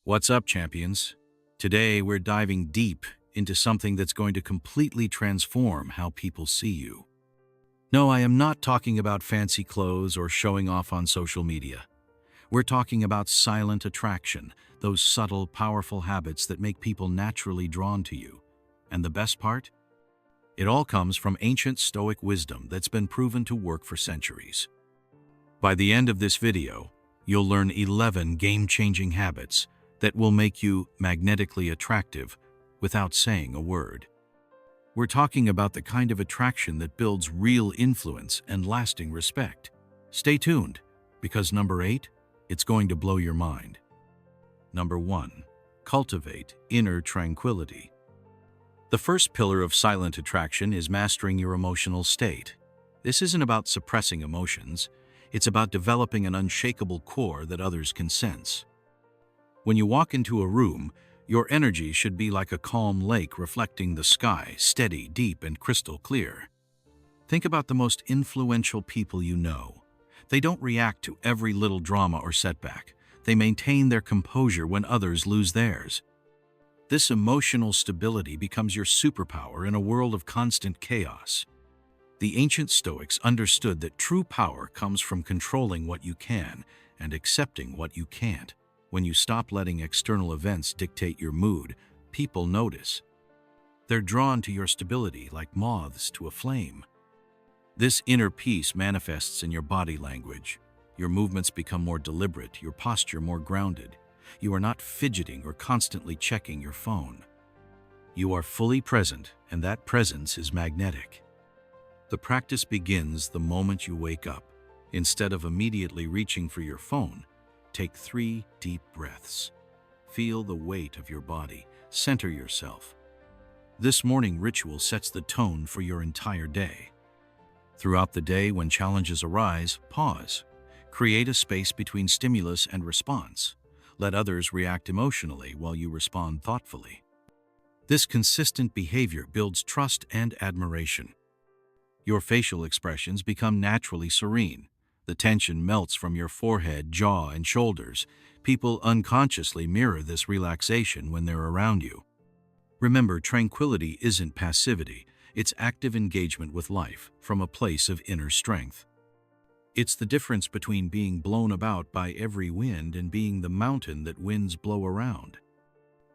What's up, champions? Today, we're diving deep into something that's going to completely transform how people see you. No, I am not talking about fancy clothes or showing off on social media. We're talking about silent attraction, those subtle, powerful habits that make people naturally drawn to you. And the best part? It all comes from ancient Stoic wisdom that's been proven to work for centuries. By the end of this video, you'll learn 11 game-changing habits that will make you magnetically attractive without saying a word. We're talking about the kind of attraction that builds real influence and lasting respect. Stay tuned, because number 8, it's going to blow your mind. Number 1. Cultivate inner tranquility. The first pillar of silent attraction is mastering your emotional state. This isn't about suppressing emotions, it's about developing an unshakable core that others can sense. When you walk into a room, your energy should be like a calm lake reflecting the sky, steady, deep, and crystal clear. Think about the most influential people you know. They don't react to every little drama or setback. They maintain their composure when others lose theirs. This emotional stability becomes your superpower in a world of constant chaos. The ancient Stoics understood that true power comes from controlling what you can and accepting what you can't. When you stop letting external events dictate your mood, people notice. They're drawn to your stability like moths to a flame. This inner peace manifests in your body language. Your movements become more deliberate, your posture more grounded. You are not fidgeting or constantly checking your phone. You are fully present, and that presence is magnetic. The practice begins the moment you wake up. Instead of immediately reaching for your phone, take 3 deep breaths. Feel the weight of your body. Center yourself. This morning ritual sets the tone for your entire day. Throughout the day, when challenges arise, pause. Create a space between stimulus and response. Let others react emotionally while you respond thoughtfully. This consistent behavior builds trust and admiration. Your facial expressions become naturally serene. The tension melts from your forehead, jaw, and shoulders. People unconsciously mirror this relaxation when they're around you. Remember, tranquility isn't passivity. It's active engagement with life from a place of inner strength. It's the difference between being blown about by every wind and being the mountain that winds blow around.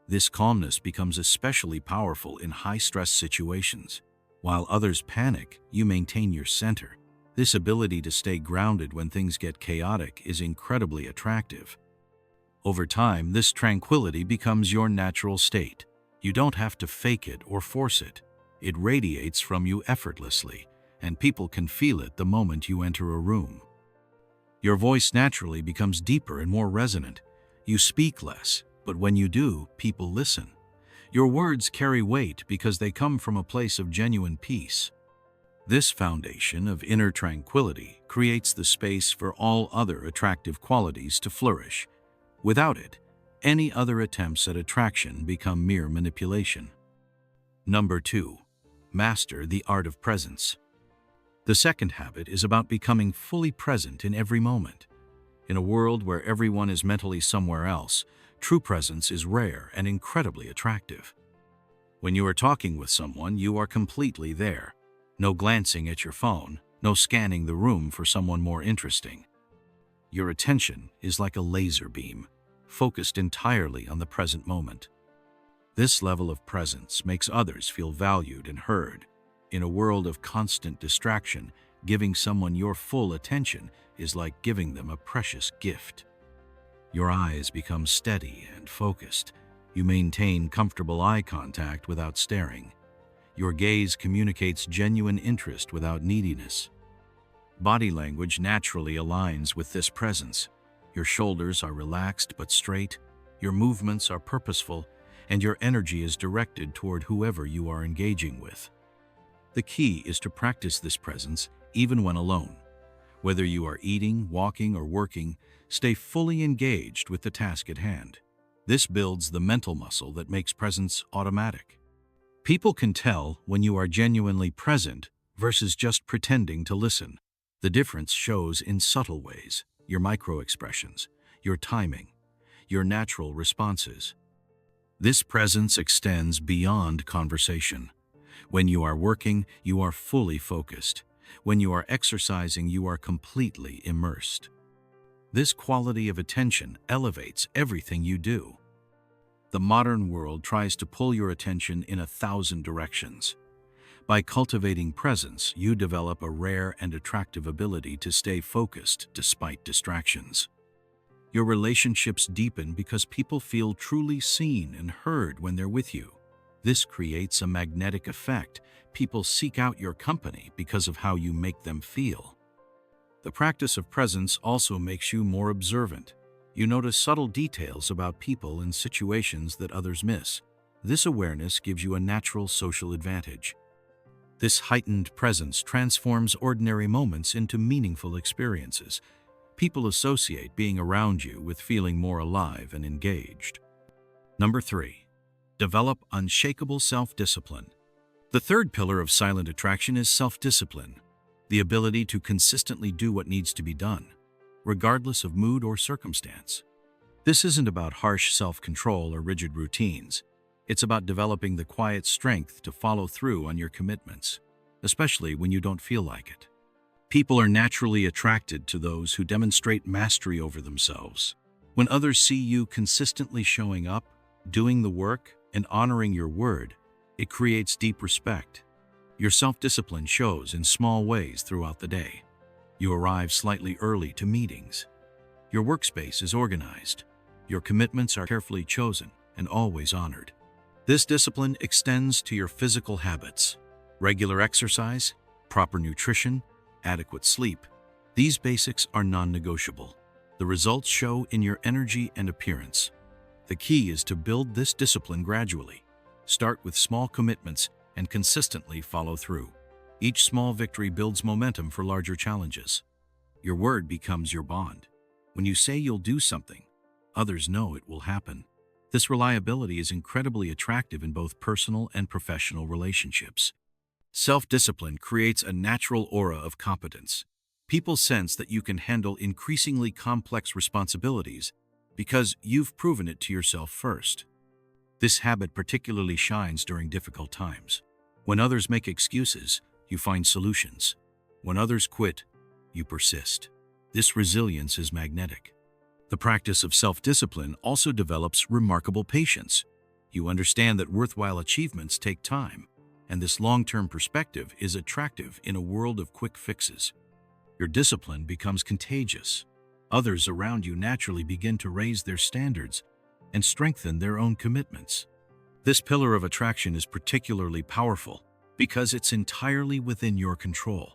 This calmness becomes especially powerful in high-stress situations. While others panic, you maintain your center. This ability to stay grounded when things get chaotic is incredibly attractive. Over time, this tranquility becomes your natural state. You don't have to fake it or force it. It radiates from you effortlessly, and people can feel it the moment you enter a room. Your voice naturally becomes deeper and more resonant. You speak less, but when you do, people listen. Your words carry weight because they come from a place of genuine peace. This foundation of inner tranquility creates the space for all other attractive qualities to flourish. Without it, any other attempts at attraction become mere manipulation. Number 2. Master the art of presence. The second habit is about becoming fully present in every moment. In a world where everyone is mentally somewhere else, true presence is rare and incredibly attractive. When you are talking with someone, you are completely there. No glancing at your phone, no scanning the room for someone more interesting. Your attention is like a laser beam, focused entirely on the present moment. This level of presence makes others feel valued and heard. In a world of constant distraction, giving someone your full attention is like giving them a precious gift. Your eyes become steady and focused. You maintain comfortable eye contact without staring. Your gaze communicates genuine interest without neediness. Body language naturally aligns with this presence. Your shoulders are relaxed but straight, your movements are purposeful, and your energy is directed toward whoever you are engaging with. The key is to practice this presence even when alone. Whether you are eating, walking, or working, stay fully engaged with the task at hand. This builds the mental muscle that makes presence automatic. People can tell when you are genuinely present versus just pretending to listen. The difference shows in subtle ways, your micro-expressions, your timing. your natural responses. This presence extends beyond conversation. When you are working, you are fully focused. When you are exercising, you are completely immersed. This quality of attention elevates everything you do. The modern world tries to pull your attention in 1,000 directions. By cultivating presence, you develop a rare and attractive ability to stay focused despite distractions. Your relationships deepen because people feel truly seen and heard when they're with you. This creates a magnetic effect. People seek out your company because of how you make them feel. The practice of presence also makes you more observant. You notice subtle details about people and situations that others miss. This awareness gives you a natural social advantage. This heightened presence transforms ordinary moments into meaningful experiences. People associate being around you with feeling more alive and engaged. Number 3. Develop unshakable self-discipline. The third pillar of silent attraction is self-discipline, the ability to consistently do what needs to be done, regardless of mood or circumstance. This isn't about harsh self-control or rigid routines. It's about developing the quiet strength to follow through on your commitments, especially when you don't feel like it. People are naturally attracted to those who demonstrate mastery over themselves. When others see you consistently showing up, doing the work, and honoring your word, it creates deep respect. Your self-discipline shows in small ways throughout the day. You arrive slightly early to meetings. Your workspace is organized. Your commitments are carefully chosen and always honored. This discipline extends to your physical habits. Regular exercise, proper nutrition, adequate sleep. These basics are non-negotiable. The results show in your energy and appearance. The key is to build this discipline gradually. Start with small commitments and consistently follow through. Each small victory builds momentum for larger challenges. Your word becomes your bond. When you say you'll do something, others know it will happen. This reliability is incredibly attractive in both personal and professional relationships. Self-discipline creates a natural aura of competence. People sense that you can handle increasingly complex responsibilities because you've proven it to yourself first. This habit particularly shines during difficult times. When others make excuses, you find solutions. When others quit, you persist. This resilience is magnetic. The practice of self-discipline also develops remarkable patience. You understand that worthwhile achievements take time, and this long-term perspective is attractive in a world of quick fixes. Your discipline becomes contagious. Others around you naturally begin to raise their standards and strengthen their own commitments. This pillar of attraction is particularly powerful because it's entirely within your control.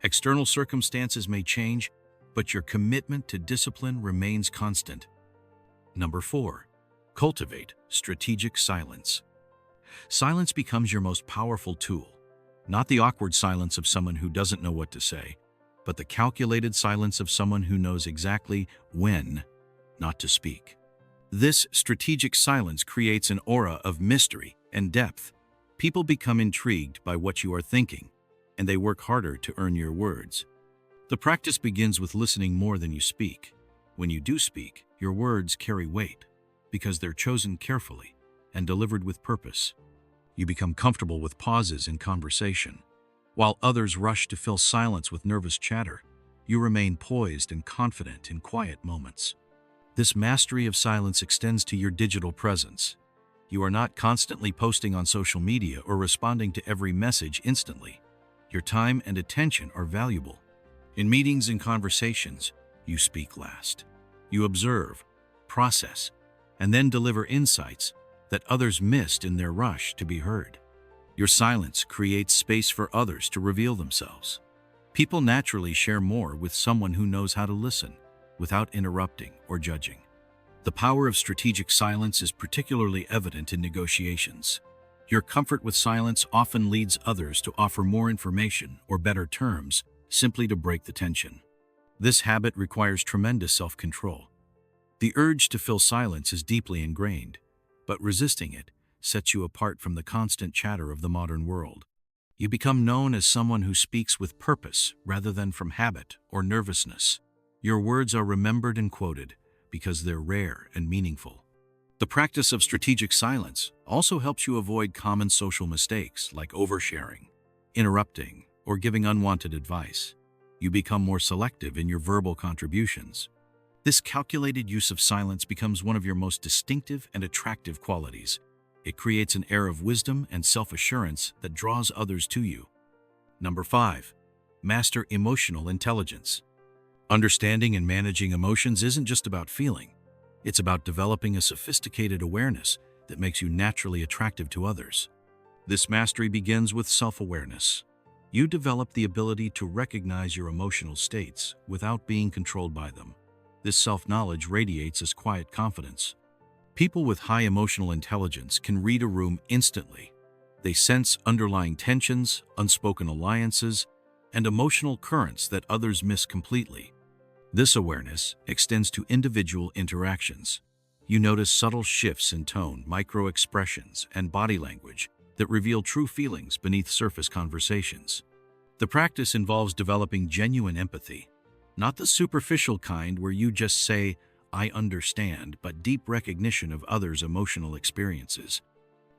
External circumstances may change, but your commitment to discipline remains constant. Number 4. Cultivate strategic silence. Silence becomes your most powerful tool. Not the awkward silence of someone who doesn't know what to say, but the calculated silence of someone who knows exactly when not to speak. This strategic silence creates an aura of mystery and depth. People become intrigued by what you are thinking, and they work harder to earn your words. The practice begins with listening more than you speak. When you do speak, your words carry weight because they're chosen carefully and delivered with purpose. You become comfortable with pauses in conversation. While others rush to fill silence with nervous chatter, you remain poised and confident in quiet moments. This mastery of silence extends to your digital presence. You are not constantly posting on social media or responding to every message instantly. Your time and attention are valuable. In meetings and conversations, you speak last. You observe, process, and then deliver insights that others missed in their rush to be heard. Your silence creates space for others to reveal themselves. People naturally share more with someone who knows how to listen without interrupting or judging. The power of strategic silence is particularly evident in negotiations. Your comfort with silence often leads others to offer more information or better terms simply to break the tension. This habit requires tremendous self-control. The urge to fill silence is deeply ingrained, but resisting it sets you apart from the constant chatter of the modern world. You become known as someone who speaks with purpose rather than from habit or nervousness. Your words are remembered and quoted because they're rare and meaningful. The practice of strategic silence also helps you avoid common social mistakes like oversharing, interrupting, or giving unwanted advice. You become more selective in your verbal contributions. This calculated use of silence becomes one of your most distinctive and attractive qualities. It creates an air of wisdom and self-assurance that draws others to you. Number 5. Master emotional intelligence. Understanding and managing emotions isn't just about feeling. It's about developing a sophisticated awareness that makes you naturally attractive to others. This mastery begins with self-awareness. You develop the ability to recognize your emotional states without being controlled by them. This self-knowledge radiates as quiet confidence. People with high emotional intelligence can read a room instantly. They sense underlying tensions, unspoken alliances, and emotional currents that others miss completely. This awareness extends to individual interactions. You notice subtle shifts in tone, micro-expressions, and body language that reveal true feelings beneath surface conversations. The practice involves developing genuine empathy, not the superficial kind where you just say, "I understand," but deep recognition of others' emotional experiences.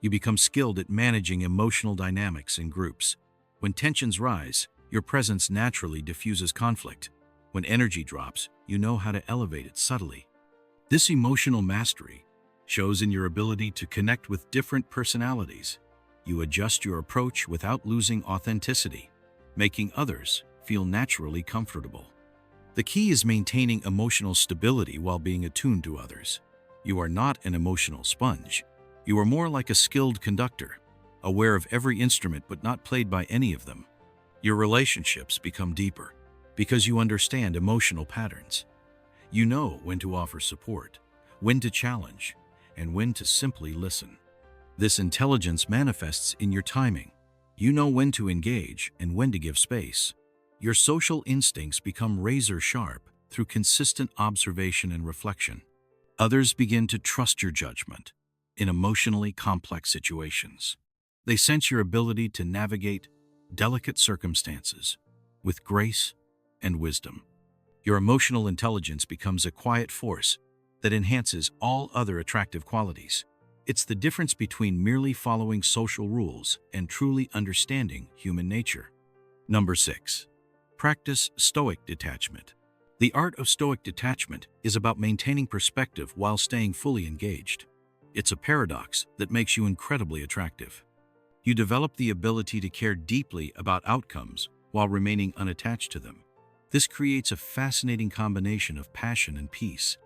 You become skilled at managing emotional dynamics in groups. When tensions rise, your presence naturally diffuses conflict. When energy drops, you know how to elevate it subtly. This emotional mastery shows in your ability to connect with different personalities. You adjust your approach without losing authenticity, making others feel naturally comfortable. The key is maintaining emotional stability while being attuned to others. You are not an emotional sponge. You are more like a skilled conductor, aware of every instrument but not played by any of them. Your relationships become deeper because you understand emotional patterns. You know when to offer support, when to challenge, and when to simply listen. This intelligence manifests in your timing. You know when to engage and when to give space. Your social instincts become razor sharp through consistent observation and reflection. Others begin to trust your judgment in emotionally complex situations. They sense your ability to navigate delicate circumstances with grace and wisdom. Your emotional intelligence becomes a quiet force that enhances all other attractive qualities. It's the difference between merely following social rules and truly understanding human nature. Number 6. Practice Stoic detachment. The art of Stoic detachment is about maintaining perspective while staying fully engaged. It's a paradox that makes you incredibly attractive. You develop the ability to care deeply about outcomes while remaining unattached to them. This creates a fascinating combination of passion and peace.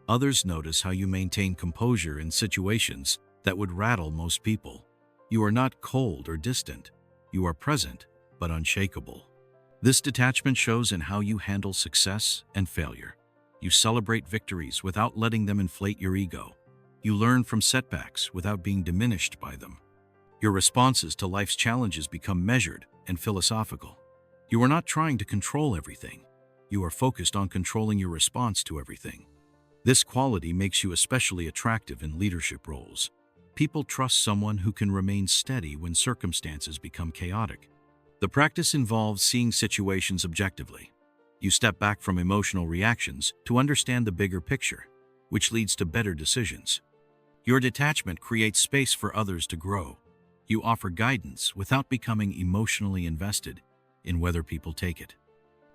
Others notice how you maintain composure in situations that would rattle most people. You are not cold or distant. You are present, but unshakable. This detachment shows in how you handle success and failure. You celebrate victories without letting them inflate your ego. You learn from setbacks without being diminished by them. Your responses to life's challenges become measured and philosophical. You are not trying to control everything. You are focused on controlling your response to everything. This quality makes you especially attractive in leadership roles. People trust someone who can remain steady when circumstances become chaotic. The practice involves seeing situations objectively. You step back from emotional reactions to understand the bigger picture, which leads to better decisions. Your detachment creates space for others to grow. You offer guidance without becoming emotionally invested in whether people take it.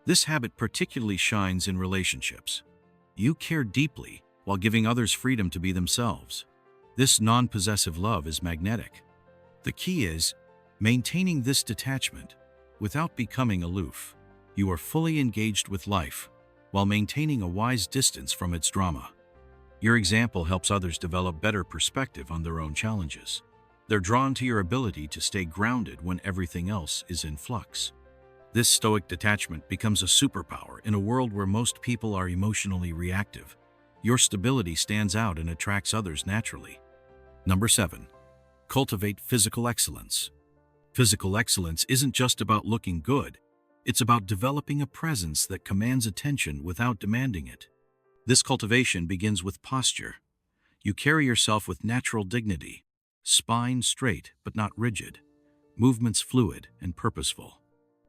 This habit particularly shines in relationships. You care deeply while giving others freedom to be themselves. This non-possessive love is magnetic. The key is maintaining this detachment without becoming aloof. You are fully engaged with life while maintaining a wise distance from its drama. Your example helps others develop better perspective on their own challenges. They're drawn to your ability to stay grounded when everything else is in flux. This stoic detachment becomes a superpower in a world where most people are emotionally reactive. Your stability stands out and attracts others naturally. Number 7. Cultivate physical excellence. Physical excellence isn't just about looking good. It's about developing a presence that commands attention without demanding it. This cultivation begins with posture. You carry yourself with natural dignity, spine straight but not rigid, movements fluid and purposeful.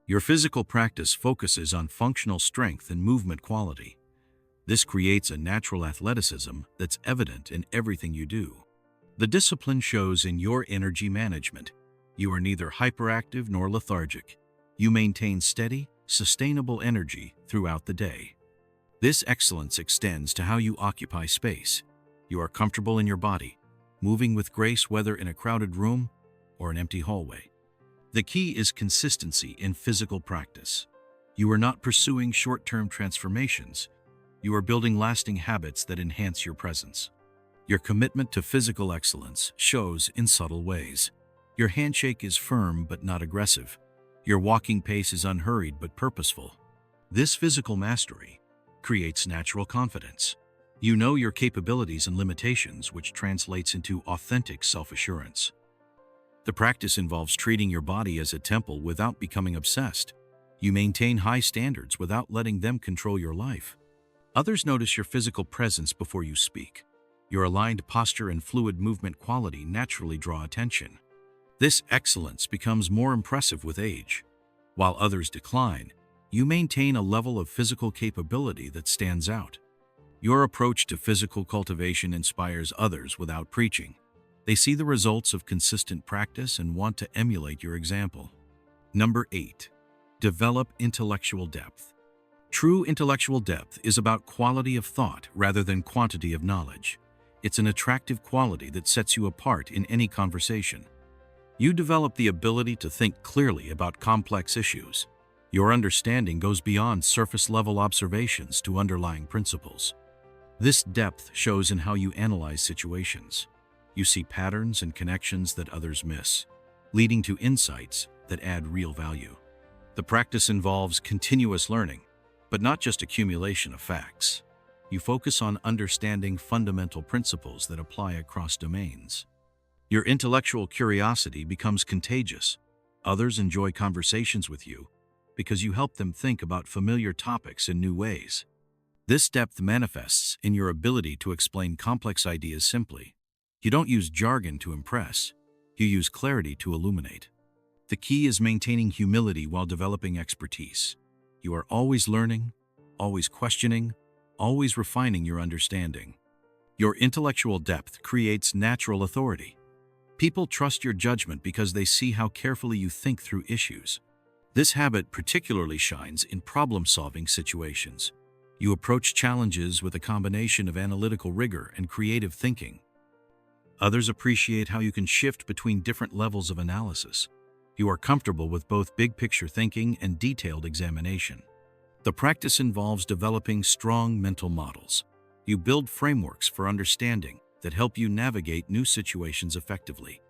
Your physical practice focuses on functional strength and movement quality. This creates a natural athleticism that's evident in everything you do. The discipline shows in your energy management. You are neither hyperactive nor lethargic. You maintain steady, sustainable energy throughout the day. This excellence extends to how you occupy space. You are comfortable in your body, moving with grace whether in a crowded room or an empty hallway. The key is consistency in physical practice. You are not pursuing short-term transformations. You are building lasting habits that enhance your presence. Your commitment to physical excellence shows in subtle ways. Your handshake is firm but not aggressive. Your walking pace is unhurried but purposeful. This physical mastery creates natural confidence. You know your capabilities and limitations, which translates into authentic self-assurance. The practice involves treating your body as a temple without becoming obsessed. You maintain high standards without letting them control your life. Others notice your physical presence before you speak. Your aligned posture and fluid movement quality naturally draw attention. This excellence becomes more impressive with age. While others decline, you maintain a level of physical capability that stands out. Your approach to physical cultivation inspires others without preaching. They see the results of consistent practice and want to emulate your example. Number 8. Develop intellectual depth. True intellectual depth is about quality of thought rather than quantity of knowledge. It's an attractive quality that sets you apart in any conversation. You develop the ability to think clearly about complex issues. Your understanding goes beyond surface-level observations to underlying principles. This depth shows in how you analyze situations. You see patterns and connections that others miss, leading to insights that add real value. The practice involves continuous learning, but not just accumulation of facts. You focus on understanding fundamental principles that apply across domains. Your intellectual curiosity becomes contagious. Others enjoy conversations with you because you help them think about familiar topics in new ways. This depth manifests in your ability to explain complex ideas simply. You don't use jargon to impress. You use clarity to illuminate. The key is maintaining humility while developing expertise. You are always learning, always questioning, always refining your understanding. Your intellectual depth creates natural authority. People trust your judgment because they see how carefully you think through issues. This habit particularly shines in problem-solving situations. You approach challenges with a combination of analytical rigor and creative thinking. Others appreciate how you can shift between different levels of analysis. You are comfortable with both big-picture thinking and detailed examination. The practice involves developing strong mental models. You build frameworks for understanding that help you navigate new situations effectively.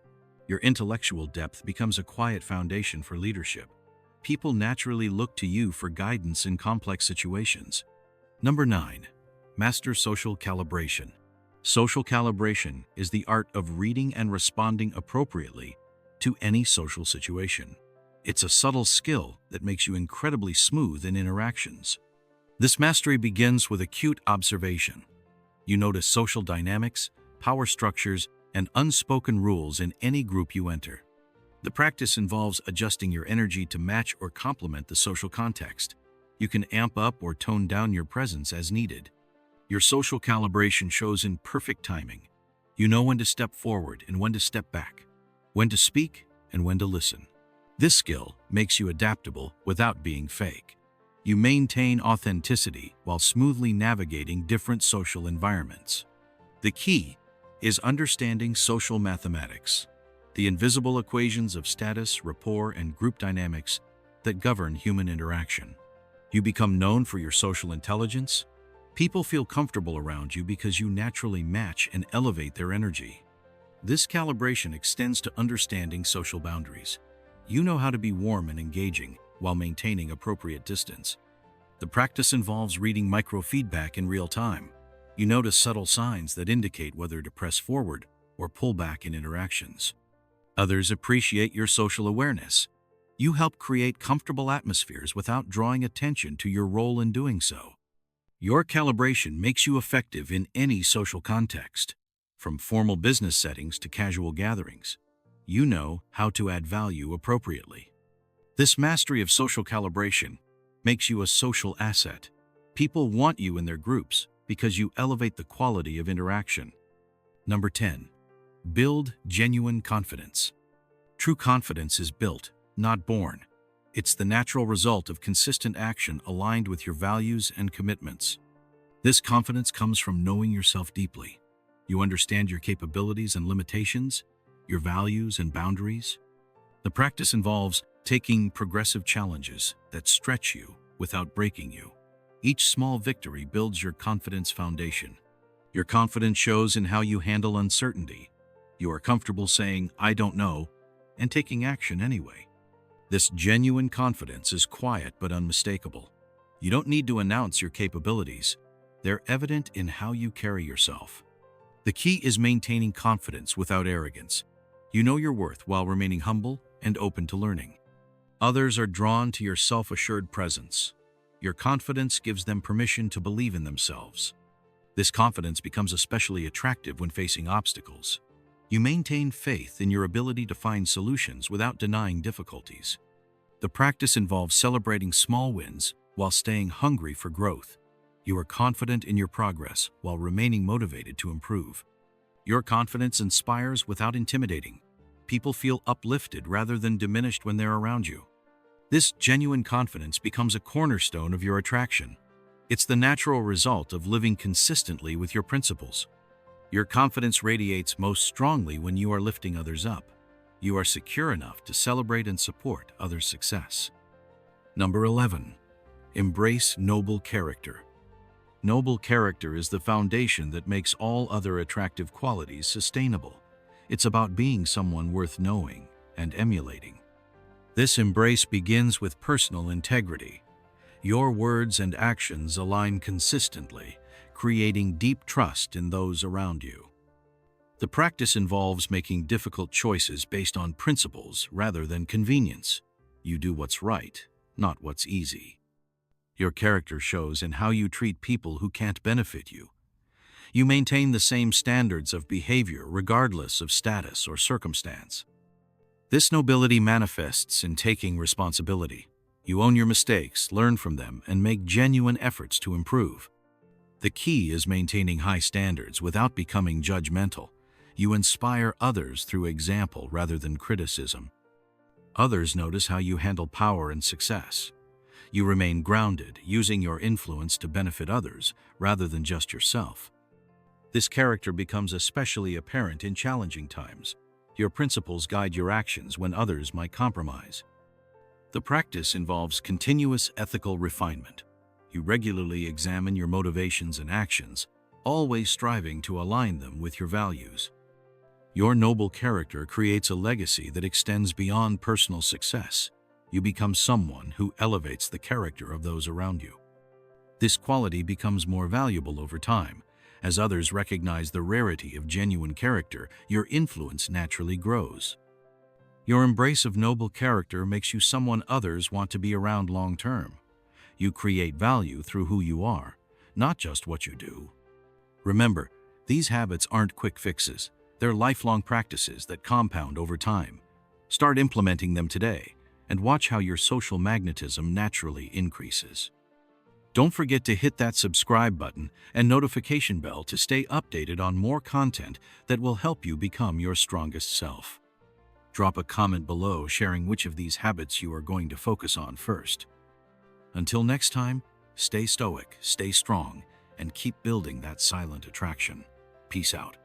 Your intellectual depth becomes a quiet foundation for leadership. People naturally look to you for guidance in complex situations. Number 9. Master social calibration. Social calibration is the art of reading and responding appropriately to any social situation. It's a subtle skill that makes you incredibly smooth in interactions. This mastery begins with acute observation. You notice social dynamics, power structures, and unspoken rules in any group you enter. The practice involves adjusting your energy to match or complement the social context. You can amp up or tone down your presence as needed. Your social calibration shows in perfect timing. You know when to step forward and when to step back, when to speak and when to listen. This skill makes you adaptable without being fake. You maintain authenticity while smoothly navigating different social environments. The key is understanding social mathematics, the invisible equations of status, rapport, and group dynamics that govern human interaction. You become known for your social intelligence. People feel comfortable around you because you naturally match and elevate their energy. This calibration extends to understanding social boundaries. You know how to be warm and engaging while maintaining appropriate distance. The practice involves reading microfeedback in real time. You notice subtle signs that indicate whether to press forward or pull back in interactions. Others appreciate your social awareness. You help create comfortable atmospheres without drawing attention to your role in doing so. Your calibration makes you effective in any social context, from formal business settings to casual gatherings. You know how to add value appropriately. This mastery of social calibration makes you a social asset. People want you in their groups because you elevate the quality of interaction. Number 10. Build genuine confidence. True confidence is built, not born. It's the natural result of consistent action aligned with your values and commitments. This confidence comes from knowing yourself deeply. You understand your capabilities and limitations, your values and boundaries. The practice involves taking progressive challenges that stretch you without breaking you. Each small victory builds your confidence foundation. Your confidence shows in how you handle uncertainty. You are comfortable saying, "I don't know," and taking action anyway. This genuine confidence is quiet but unmistakable. You don't need to announce your capabilities. They're evident in how you carry yourself. The key is maintaining confidence without arrogance. You know your worth while remaining humble and open to learning. Others are drawn to your self-assured presence. Your confidence gives them permission to believe in themselves. This confidence becomes especially attractive when facing obstacles. You maintain faith in your ability to find solutions without denying difficulties. The practice involves celebrating small wins while staying hungry for growth. You are confident in your progress while remaining motivated to improve. Your confidence inspires without intimidating. People feel uplifted rather than diminished when they're around you. This genuine confidence becomes a cornerstone of your attraction. It's the natural result of living consistently with your principles. Your confidence radiates most strongly when you are lifting others up. You are secure enough to celebrate and support others' success. Number 11. Embrace noble character. Noble character is the foundation that makes all other attractive qualities sustainable. It's about being someone worth knowing and emulating. This embrace begins with personal integrity. Your words and actions align consistently, creating deep trust in those around you. The practice involves making difficult choices based on principles rather than convenience. You do what's right, not what's easy. Your character shows in how you treat people who can't benefit you. You maintain the same standards of behavior regardless of status or circumstance. This nobility manifests in taking responsibility. You own your mistakes, learn from them, and make genuine efforts to improve. The key is maintaining high standards without becoming judgmental. You inspire others through example rather than criticism. Others notice how you handle power and success. You remain grounded, using your influence to benefit others rather than just yourself. This character becomes especially apparent in challenging times. Your principles guide your actions when others might compromise. The practice involves continuous ethical refinement. You regularly examine your motivations and actions, always striving to align them with your values. Your noble character creates a legacy that extends beyond personal success. You become someone who elevates the character of those around you. This quality becomes more valuable over time. As others recognize the rarity of genuine character, your influence naturally grows. Your embrace of noble character makes you someone others want to be around long term. You create value through who you are, not just what you do. Remember, these habits aren't quick fixes. They're lifelong practices that compound over time. Start implementing them today, and watch how your social magnetism naturally increases. Don't forget to hit that subscribe button and notification bell to stay updated on more content that will help you become your strongest self. Drop a comment below sharing which of these habits you are going to focus on first. Until next time, stay stoic, stay strong, and keep building that silent attraction. Peace out.